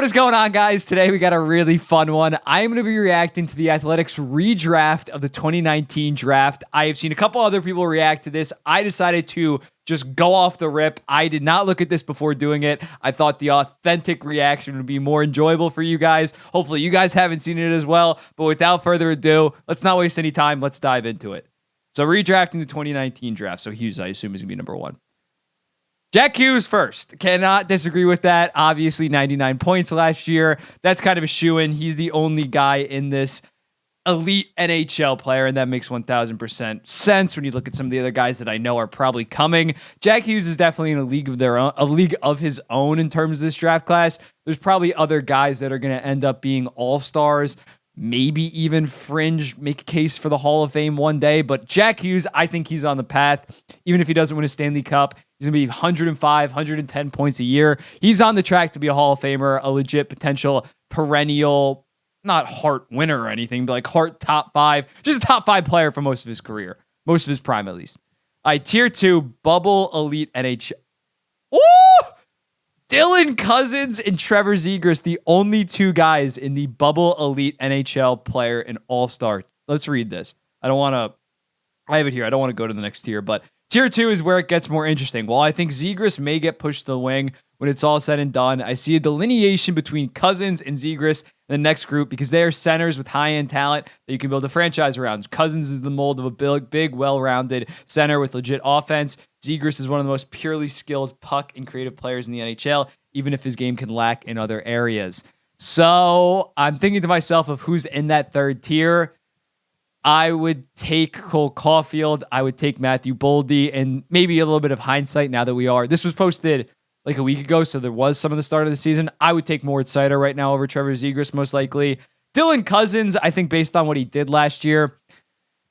What is going on, guys? Today we got a really fun one. I'm going to be reacting to the Athletics redraft of the 2019 draft. I have seen a couple other people react to this. I decided to just go off the rip. I did not look at this before doing it. I thought the authentic reaction would be more enjoyable for you guys. Hopefully you guys haven't seen it as well. But without further ado, let's not waste any time. Let's dive into it. So redrafting the 2019 draft. So Hughes, I assume, is going to be number one. Jack Hughes first. Cannot disagree with that. Obviously, 99 points last year. That's kind of a shoo-in. He's the only guy in this elite NHL player, and that makes 1,000% sense when you look at some of the other guys that I know are probably coming. Jack Hughes is definitely in a league of their own, a league of his own in terms of this draft class. There's probably other guys that are going to end up being all-stars, maybe even fringe, make a case for the Hall of Fame one day. But Jack Hughes, I think he's on the path. Even if he doesn't win a Stanley Cup, he's going to be 105, 110 points a year. He's on the track to be a Hall of Famer, a legit potential perennial, not Hart winner or anything, but like Hart top five, just a top five player for most of his career, most of his prime at least. All right, tier 2, bubble elite NHL. Ooh! Dylan Cousins and Trevor Zegras, the only two guys in the bubble elite NHL player and all-star. Let's read this. I have it here. I don't want to go to the next tier, but tier 2 is where it gets more interesting. While I think Zegras may get pushed to the wing when it's all said and done, I see a delineation between Cousins and Zegras in the next group because they are centers with high-end talent that you can build a franchise around. Cousins is the mold of a big, well-rounded center with legit offense. Zegras is one of the most purely skilled puck and creative players in the NHL, even if his game can lack in other areas. So I'm thinking to myself of who's in that third tier. I would take Cole Caulfield. I would take Matthew Boldy, and maybe a little bit of hindsight now that this was posted like a week ago, so there was some of the start of the season. I would take Moritz Seider right now over Trevor Zegras, most likely. Dylan Cousins, I think based on what he did last year,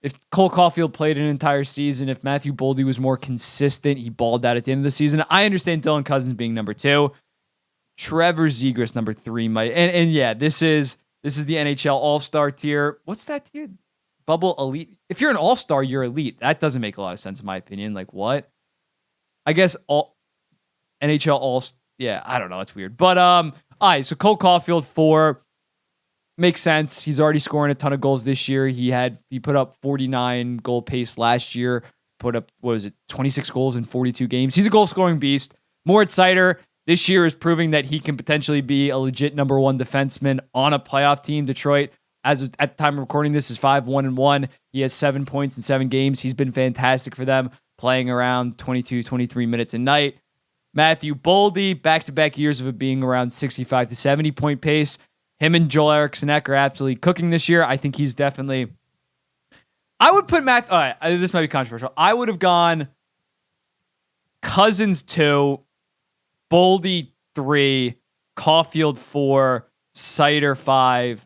if Cole Caulfield played an entire season, if Matthew Boldy was more consistent, he balled out at the end of the season. I understand Dylan Cousins being number 2. Trevor Zegras, number 3. And yeah, this is the NHL All-Star tier. What's that tier? Bubble elite. If you're an all-star, you're elite. That doesn't make a lot of sense in my opinion. Like what? I guess all NHL all. Yeah, I don't know. It's weird. But all right. So Cole Caulfield 4 makes sense. He's already scoring a ton of goals this year. He put up 49 goal pace last year. Put up 26 goals in 42 games. He's a goal scoring beast. Moritz Seider this year is proving that he can potentially be a legit number 1 defenseman on a playoff team. Detroit, at the time of recording this, is 5-1-1. He has 7 points in 7 games. He's been fantastic for them, playing around 22, 23 minutes a night. Matthew Boldy, back-to-back years of it being around 65 to 70 point pace. Him and Joel Eriksson Ek are absolutely cooking this year. I think he's definitely. I would put all right, this might be controversial. I would have gone Cousins 2, Boldy 3, Caulfield 4, Seider 5,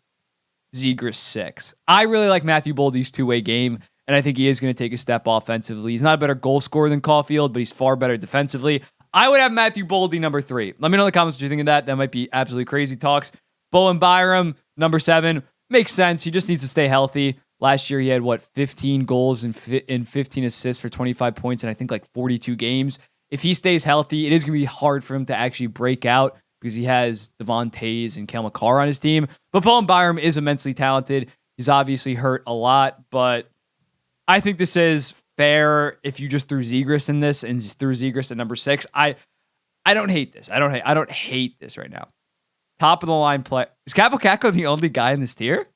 Zegras 6. I really like Matthew Boldy's two-way game, and I think he is going to take a step offensively. He's not a better goal scorer than Caulfield, but he's far better defensively. I would have Matthew Boldy number 3. Let me know in the comments what you think of that. That might be absolutely crazy talks. Bowen Byram, number 7. Makes sense. He just needs to stay healthy. Last year, he had, 15 goals and 15 assists for 25 points in, I think, 42 games. If he stays healthy, it is going to be hard for him to actually break out because he has Devon Tays and Cale Makar on his team. But Bowen Byram is immensely talented. He's obviously hurt a lot, but I think this is fair if you just threw Zegras in this and threw Zegras at number 6. I don't hate this. I don't hate this right now. Top of the line play. Is Kaapo Kakko the only guy in this tier?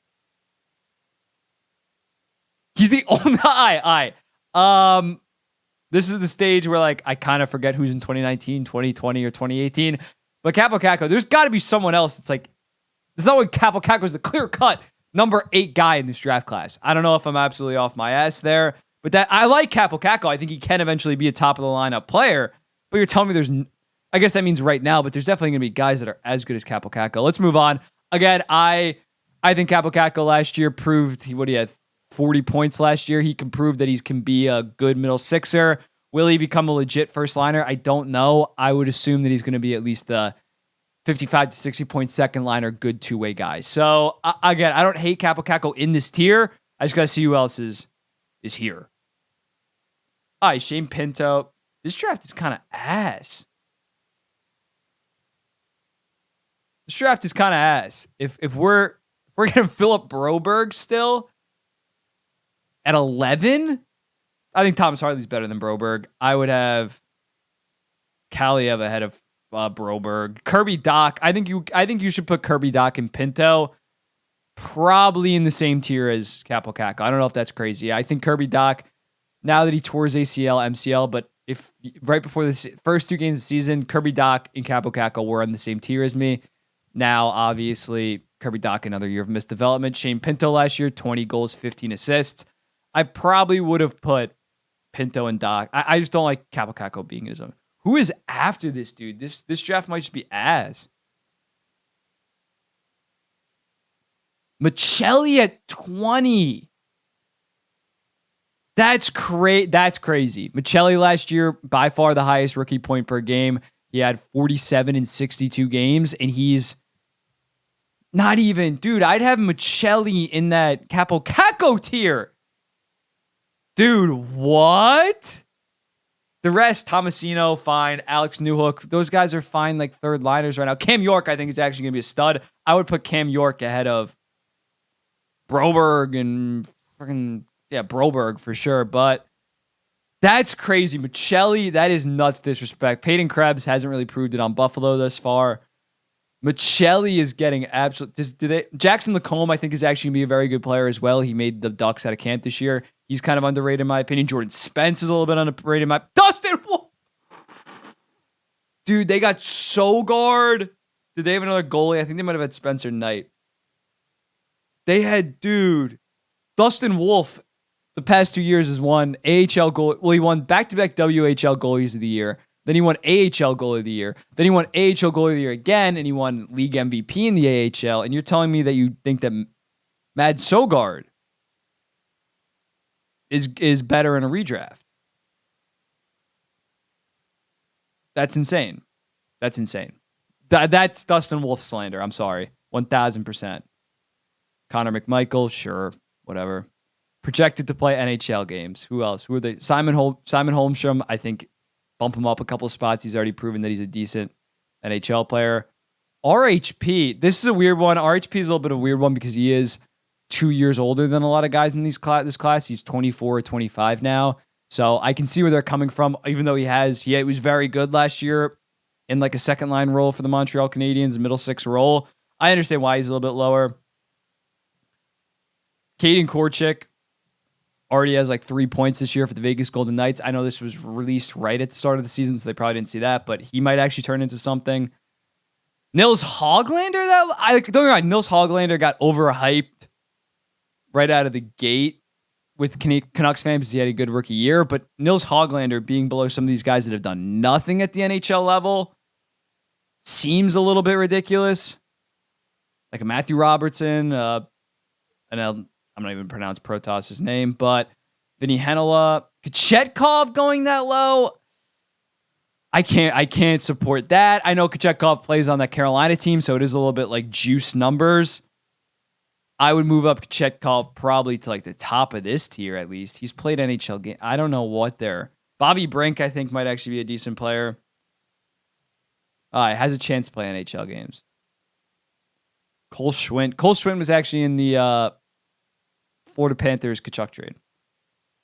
He's the only this is the stage where I kind of forget who's in 2019, 2020, or 2018. But Kaapo Kakko, there's got to be someone else that's it's not like Kaapo Kakko is the clear-cut number 8 guy in this draft class. I don't know if I'm absolutely off my ass there, but that I like Kaapo Kakko. I think he can eventually be a top-of-the-lineup player, but you're telling me I guess that means right now, but there's definitely going to be guys that are as good as Kaapo Kakko. Let's move on. Again, I think Kaapo Kakko last year proved he had 40 points last year. He can prove that he can be a good middle sixer. Will he become a legit first liner? I don't know. I would assume that he's going to be at least a 55 to 60 point second liner, good two-way guy. So again, I don't hate Kaapo Kakko in this tier. I just got to see who else is here. All right, Shane Pinto. This draft is kind of ass. This draft is kind of ass. If we're getting Philip Broberg still at 11, I think Thomas Hartley's better than Broberg. I would have Kaliev ahead of Broberg. Kirby Doc. I think you should put Kirby Doc and Pinto probably in the same tier as Capo Caco. I don't know if that's crazy. I think Kirby Doc, now that he tore his ACL, MCL, but if right before the first 2 games of the season, Kirby Doc and Capo Caco were on the same tier as me. Now, obviously, Kirby Doc, another year of missed development. Shane Pinto last year, 20 goals, 15 assists. I probably would have put Pinto and Doc. I just don't like Capo Caco being his own. Who is after this dude? This draft might just be ass. Michelli at 20. That's crazy. Michelli last year, by far the highest rookie point per game. He had 47 in 62 games, and he's not even, dude, I'd have Michelli in that Capo Caco tier. Dude, what? The rest, Tomasino, fine. Alex Newhook, those guys are fine, like third liners right now. Cam York, I think, is actually going to be a stud. I would put Cam York ahead of Broberg and freaking, Broberg for sure. But that's crazy. Michelli, that is nuts disrespect. Peyton Krebs hasn't really proved it on Buffalo thus far. Michelli is getting absolute. Jackson Lacombe, I think, is actually going to be a very good player as well. He made the Ducks out of camp this year. He's kind of underrated in my opinion. Jordan Spence is a little bit underrated in my. Dustin Wolf! Dude, they got Sogard. Did they have another goalie? I think they might have had Spencer Knight. They had, Dustin Wolf, the past 2 years has won AHL goal. Well, he won back-to-back WHL goalies of the year. Then he won AHL goalie of the year. Then he won AHL goalie of the year again, and he won league MVP in the AHL. And you're telling me that you think that Mad Sogard is better in a redraft? That's insane. That's Dustin Wolf slander. I'm sorry. 1,000%. Connor McMichael, sure, whatever. Projected to play NHL games. Who else? Who are they? Simon Holmstrom, I think, bump him up a couple of spots. He's already proven that he's a decent NHL player. RHP, this is a weird one. RHP is a little bit of a weird one because he is 2 years older than a lot of guys in this class. He's 24 or 25 now. So I can see where they're coming from, even though he was very good last year in like a second line role for the Montreal Canadiens, middle six role. I understand why he's a little bit lower. Caden Korchik already has like 3 points this year for the Vegas Golden Knights. I know this was released right at the start of the season, so they probably didn't see that, but he might actually turn into something. Nils Hoglander, don't get me wrong, Nils Hoglander got overhyped right out of the gate with Canucks fans because he had a good rookie year, but Nils Hoglander being below some of these guys that have done nothing at the NHL level seems a little bit ridiculous. Like a Matthew Robertson, I'm not even pronounce Protoss' name, but Vinny Henela, Kochetkov going that low. I can't support that. I know Kochetkov plays on that Carolina team, so it is a little bit like juice numbers. I would move up Kochetkov probably to like the top of this tier at least. He's played NHL game. I don't know what they're. Bobby Brink, I think, might actually be a decent player. Has a chance to play NHL games. Cole Schwint. Cole Schwint was actually in the Florida Panthers Kachuk trade.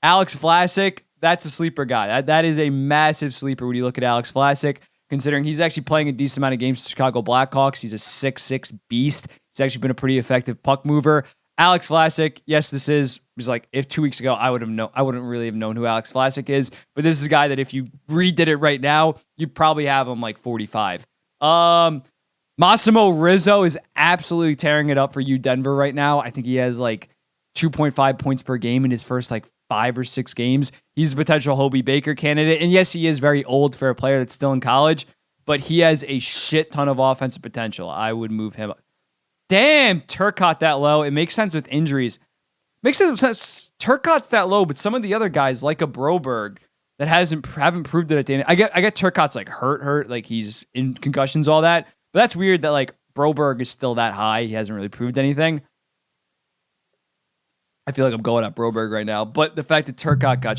Alex Vlasic, that's a sleeper guy. That is a massive sleeper when you look at Alex Vlasic, considering he's actually playing a decent amount of games for the Chicago Blackhawks. He's a 6'6" beast. He's actually been a pretty effective puck mover. Alex Vlasic, yes, was like if 2 weeks ago I wouldn't really have known who Alex Vlasic is, but this is a guy that if you redid it right now, you'd probably have him like 45. Massimo Rizzo is absolutely tearing it up for you Denver right now. I think he has like 2.5 points per game in his first like 5 or 6 games. He's a potential Hobie Baker candidate. And yes, he is very old for a player that's still in college, but he has a shit ton of offensive potential. I would move him up. Damn, Turcotte that low. It makes sense with injuries. Makes sense. Turcotte's that low, but some of the other guys like a Broberg that haven't proved it at the end. I get Turcotte's like hurt, like he's in concussions, all that. But that's weird that like Broberg is still that high. He hasn't really proved anything. I feel like I'm going at Broberg right now, but the fact that Turcotte got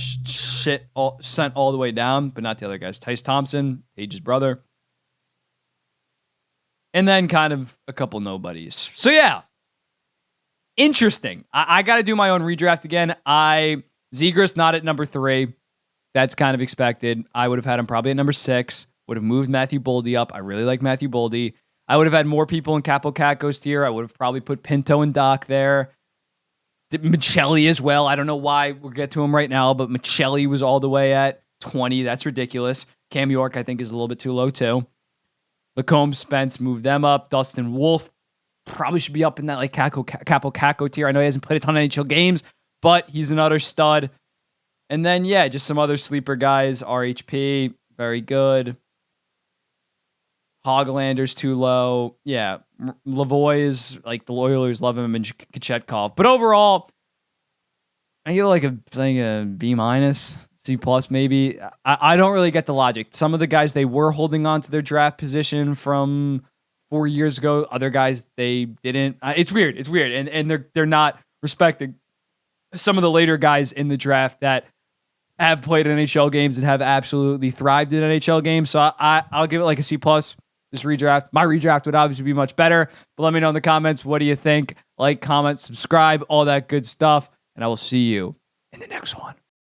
sent all the way down, but not the other guys. Tice Thompson, Page's brother. And then kind of a couple nobodies. So yeah, interesting. I got to do my own redraft again. Zegras not at number 3. That's kind of expected. I would have had him probably at number 6. Would have moved Matthew Boldy up. I really like Matthew Boldy. I would have had more people in Capo Catco's tier. I would have probably put Pinto and Doc there. Michelli as well. I don't know why we'll get to him right now, but Michelli was all the way at 20. That's ridiculous. Cam York, I think, is a little bit too low too. Lacombe, Spence, move them up. Dustin Wolf probably should be up in that like Capo Catco tier. I know he hasn't played a ton of NHL games, but he's another stud. And then, yeah, just some other sleeper guys. RHP, very good. Hoglander's too low. Yeah, Lavoie is like the Oilers love him, and Kachetkov. But overall, I give like a B minus, C plus maybe. I don't really get the logic. Some of the guys, they were holding on to their draft position from 4 years ago. Other guys, they didn't. It's weird. It's weird, and they're not respecting some of the later guys in the draft that have played NHL games and have absolutely thrived in NHL games. So I'll give it like a C plus. This redraft, my redraft would obviously be much better, but let me know in the comments, what do you think? Like, comment, subscribe, all that good stuff, and I will see you in the next one.